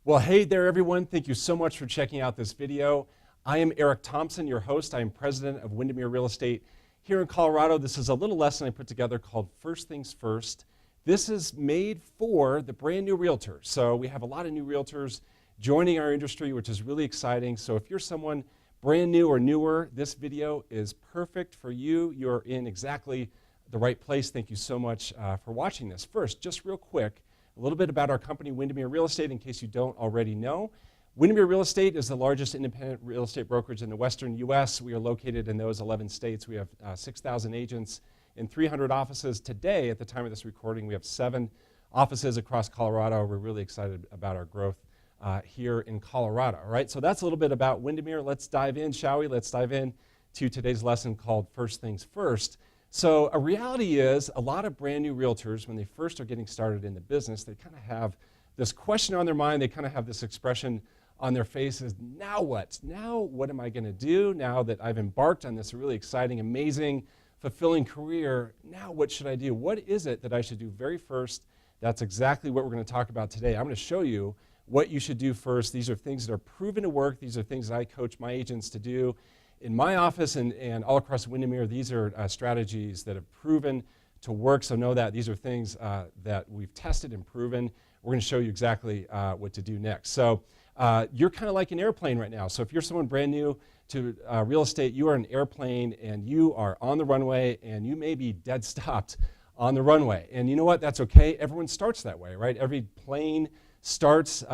Well, hey there, everyone. Thank you so much for checking out this video. I am Eric Thompson, your host. I am president of Windermere Real Estate here in Colorado. This is a little lesson I put together called First Things First. This is made for the brand new realtor. So we have a lot of new realtors joining our industry, which is really exciting. So if you're someone brand new or newer, this video is perfect for you. You're in exactly the right place. Thank you so much for watching this. First, just real quick, a little bit about our company, Windermere Real Estate, in case you don't already know. Windermere Real Estate is the largest independent real estate brokerage in the western U.S. We are located in those 11 states. We have 6,000 agents in 300 offices. Today, at the time of this recording, we have 7 offices across Colorado. We're really excited about our growth here in Colorado. All right, so that's a little bit about Windermere. Let's dive in, shall we? Let's dive in to today's lesson called First Things First. So a reality is a lot of brand new realtors, when they first are getting started in the business, they kind of have this question on their mind. They kind of have this expression on their faces, now what? Now what am I going to do? Now that I've embarked on this really exciting, amazing, fulfilling career, now what should I do? What is it that I should do very first? That's exactly what we're going to talk about today. I'm going to show you what you should do first. These are things that are proven to work. These are things that I coach my agents to do. In my office and all across Windermere, these are strategies that have proven to work. So know that these are things that we've tested and proven. We're going to show you exactly what to do next. So you're kind of like an airplane right now. So if you're someone brand new to real estate, you are an airplane and you are on the runway and you may be dead stopped on the runway. And you know what? That's okay. Everyone starts that way, right? Every plane starts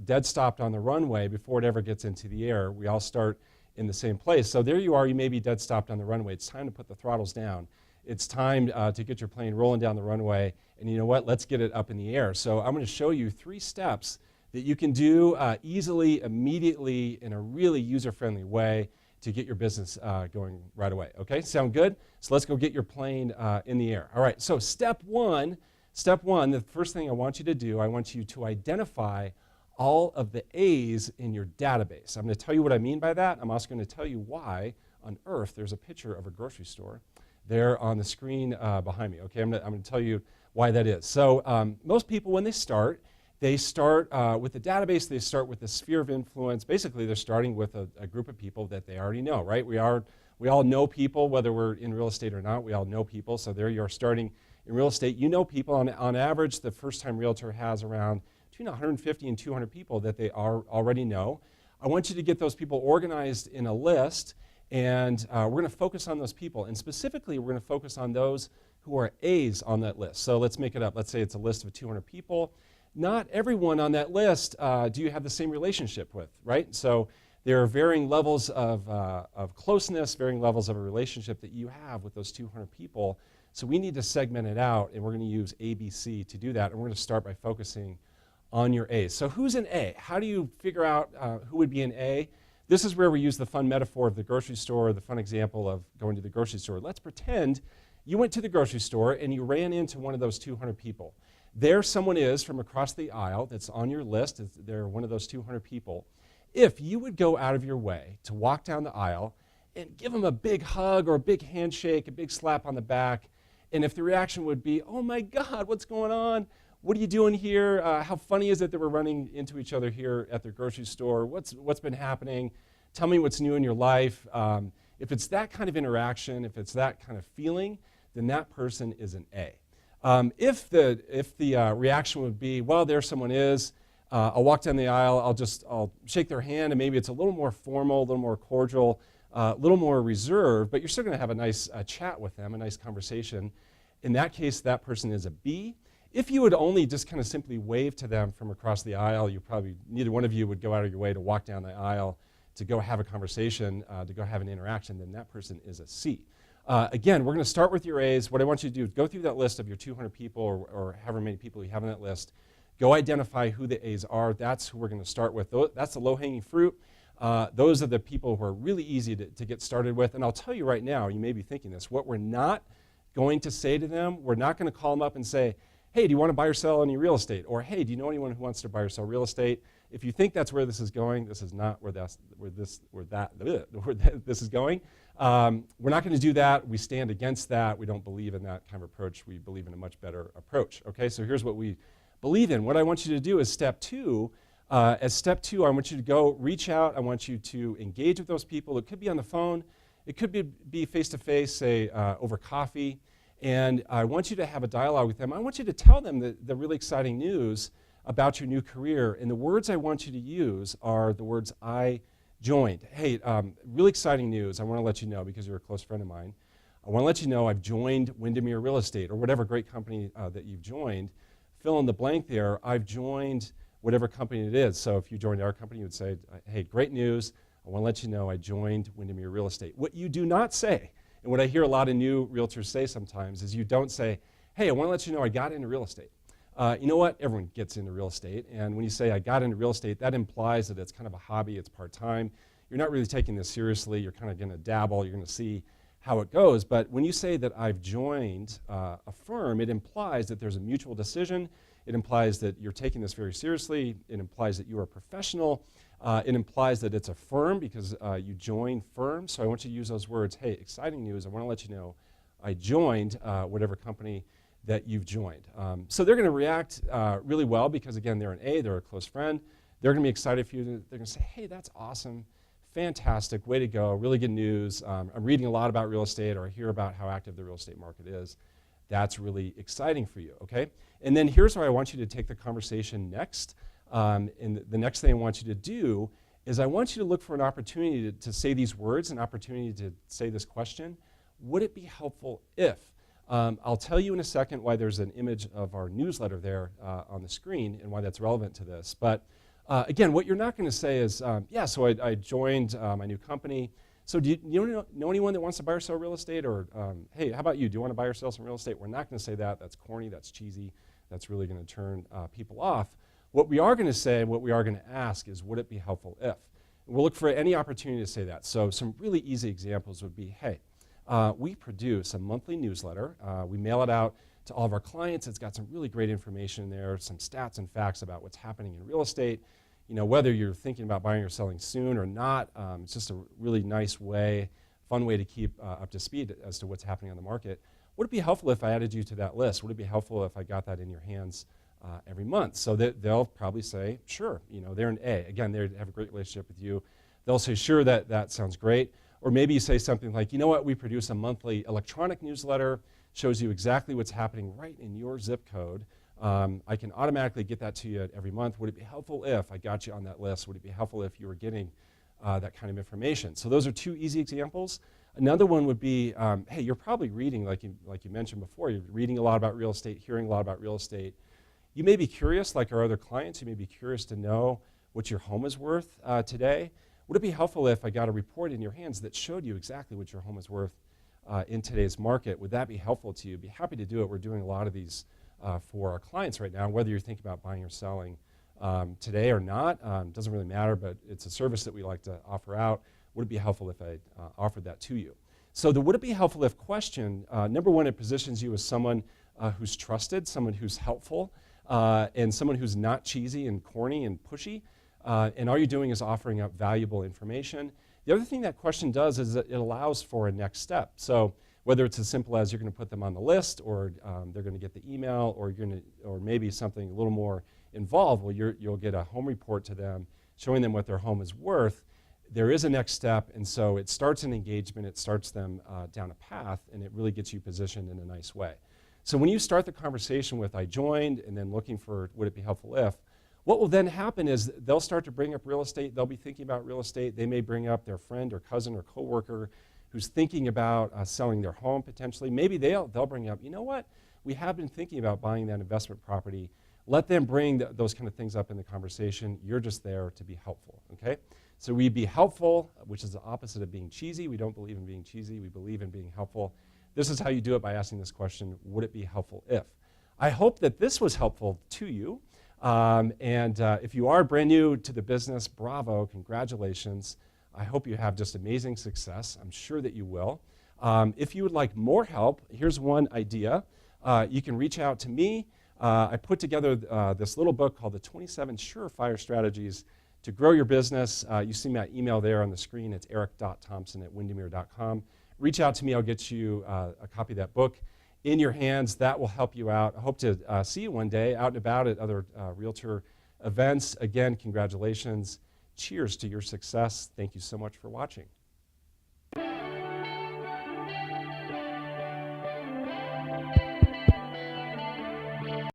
dead stopped on the runway before it ever gets into the air. We all start in the same place. So there you are, you may be dead stopped on the runway. It's time to put the throttles down. It's time to get your plane rolling down the runway, and you know what, let's get it up in the air. So I'm going to show you 3 steps that you can do easily, immediately, in a really user-friendly way to get your business going right away. Okay, sound good? So let's go get your plane in the air. All right, so step one, the first thing I want you to do, I want you to identify all of the A's in your database. I'm going to tell you what I mean by that. I'm also going to tell you why on earth there's a picture of a grocery store there on the screen behind me. Okay, I'm going to tell you why that is. So most people, when they start with the database, they start with the sphere of influence. Basically, they're starting with a group of people that they already know, right? We all know people, whether we're in real estate or not. We all know people. So there you are starting in real estate. You know people. On average, the first-time realtor has around between 150 and 200 people that they already know. I want you to get those people organized in a list, and we're going to focus on those people. And specifically, we're going to focus on those who are A's on that list. So let's make it up. Let's say it's a list of 200 people. Not everyone on that list do you have the same relationship with, right? So there are varying levels of closeness, varying levels of a relationship that you have with those 200 people. So we need to segment it out, and we're going to use ABC to do that. And we're going to start by focusing on your A's. So who's an A? How do you figure out who would be an A? This is where we use the fun metaphor of the grocery store, the fun example of going to the grocery store. Let's pretend you went to the grocery store and you ran into one of those 200 people. There someone is from across the aisle that's on your list. They're one of those 200 people. If you would go out of your way to walk down the aisle and give them a big hug or a big handshake, a big slap on the back, and if the reaction would be, oh my God, what's going on? What are you doing here? How funny is it that we're running into each other here at the grocery store? What's been happening? Tell me what's new in your life. If it's that kind of interaction, if it's that kind of feeling, then that person is an A. If the reaction would be, well, there someone is, I'll walk down the aisle, I'll shake their hand, and maybe it's a little more formal, a little more cordial, a little more reserved, but you're still going to have a nice chat with them, a nice conversation. In that case, that person is a B. If you would only just kind of simply wave to them from across the aisle, neither one of you would go out of your way to walk down the aisle to go have a conversation, to go have an interaction, then that person is a C. Again, we're going to start with your A's. What I want you to do is go through that list of your 200 people or however many people you have on that list. Go identify who the A's are. That's who we're going to start with. That's the low-hanging fruit. Those are the people who are really easy to get started with. And I'll tell you right now, you may be thinking this, what we're not going to say to them, we're not going to call them up and say, hey, do you want to buy or sell any real estate? Or, hey, do you know anyone who wants to buy or sell real estate? If you think that's where this is going, this is not where this is going. We're not going to do that. We stand against that. We don't believe in that kind of approach. We believe in a much better approach. Okay, so here's what we believe in. What I want you to do is step 2, As step 2, I want you to go reach out. I want you to engage with those people. It could be on the phone. It could be face-to-face, say, over coffee. And I want you to have a dialogue with them. I want you to tell them the really exciting news about your new career. And the words I want you to use are the words I joined. Hey, really exciting news. I want to let you know, because you're a close friend of mine. I want to let you know I've joined Windermere Real Estate, or whatever great company that you've joined. Fill in the blank there. I've joined whatever company it is. So if you joined our company, you would say, hey, great news. I want to let you know I joined Windermere Real Estate. What you do not say, and what I hear a lot of new realtors say sometimes, is you don't say, hey, I want to let you know I got into real estate. You know what? Everyone gets into real estate. And when you say I got into real estate, that implies that it's kind of a hobby, it's part-time. You're not really taking this seriously. You're kind of going to dabble. You're going to see how it goes. But when you say that I've joined a firm, it implies that there's a mutual decision. It implies that you're taking this very seriously. It implies that you are a professional. It implies that it's a firm, because you join firms. So I want you to use those words. Hey, exciting news. I want to let you know I joined whatever company that you've joined. So they're going to react really well, because, again, they're an A, they're a close friend. They're going to be excited for you. They're going to say, hey, that's awesome. Fantastic. Way to go. Really good news. I'm reading a lot about real estate, or I hear about how active the real estate market is. That's really exciting for you, okay? And then here's where I want you to take the conversation next. And the next thing I want you to do is I want you to look for an opportunity to say these words, an opportunity to say this question. Would it be helpful if? I'll tell you in a second why there's an image of our newsletter there on the screen and why that's relevant to this. But again, what you're not going to say is, yeah, so I joined my new company. So do you know anyone that wants to buy or sell real estate? Or, hey, how about you? Do you want to buy or sell some real estate? We're not going to say that. That's corny. That's cheesy. That's really going to turn people off. What we are going to say, what we are going to ask is, would it be helpful if? And we'll look for any opportunity to say that. So some really easy examples would be, hey, we produce a monthly newsletter. We mail it out to all of our clients. It's got some really great information in there, some stats and facts about what's happening in real estate. You know, whether you're thinking about buying or selling soon or not, it's just a really nice way, fun way to keep up to speed as to what's happening on the market. Would it be helpful if I added you to that list? Would it be helpful if I got that in your hands every month? So they'll probably say, sure. You know, they're an A. Again, they have a great relationship with you. They'll say, sure, that sounds great. Or maybe you say something like, you know what, we produce a monthly electronic newsletter, shows you exactly what's happening right in your zip code. I can automatically get that to you every month. Would it be helpful if I got you on that list? Would it be helpful if you were getting that kind of information? So those are two easy examples. Another one would be, hey, you're probably reading, like you mentioned before, you're reading a lot about real estate, hearing a lot about real estate. You may be curious, like our other clients, you may be curious to know what your home is worth today. Would it be helpful if I got a report in your hands that showed you exactly what your home is worth in today's market? Would that be helpful to you? Be happy to do it. We're doing a lot of these for our clients right now, whether you're thinking about buying or selling today or not. Doesn't really matter, but it's a service that we like to offer out. Would it be helpful if I offered that to you? So the would it be helpful if question, number one, it positions you as someone who's trusted, someone who's helpful, and someone who's not cheesy and corny and pushy. And all you're doing is offering up valuable information. The other thing that question does is that it allows for a next step. So whether it's as simple as you're going to put them on the list, or they're going to get the email, or maybe something a little more involved, well, you'll get a home report to them showing them what their home is worth. There is a next step, and so it starts an engagement, it starts them down a path, and it really gets you positioned in a nice way. So when you start the conversation with I joined, and then looking for would it be helpful if, what will then happen is they'll start to bring up real estate. They'll be thinking about real estate. They may bring up their friend or cousin or coworker who's thinking about selling their home potentially. Maybe they'll bring up, you know what, we have been thinking about buying that investment property. Let them bring those kind of things up in the conversation. You're just there to be helpful, okay? So we be helpful, which is the opposite of being cheesy. We don't believe in being cheesy. We believe in being helpful. This is how you do it, by asking this question, would it be helpful if? I hope that this was helpful to you. If you are brand new to the business, bravo, congratulations. I hope you have just amazing success. I'm sure that you will. If you would like more help, here's one idea. You can reach out to me. I put together this little book called The 27 Surefire Strategies to Grow Your Business. You see my email there on the screen. It's eric.thompson@windermere.com. Reach out to me. I'll get you a copy of that book in your hands. That will help you out. I hope to see you one day out and about at other Realtor events. Again, congratulations. Cheers to your success. Thank you so much for watching.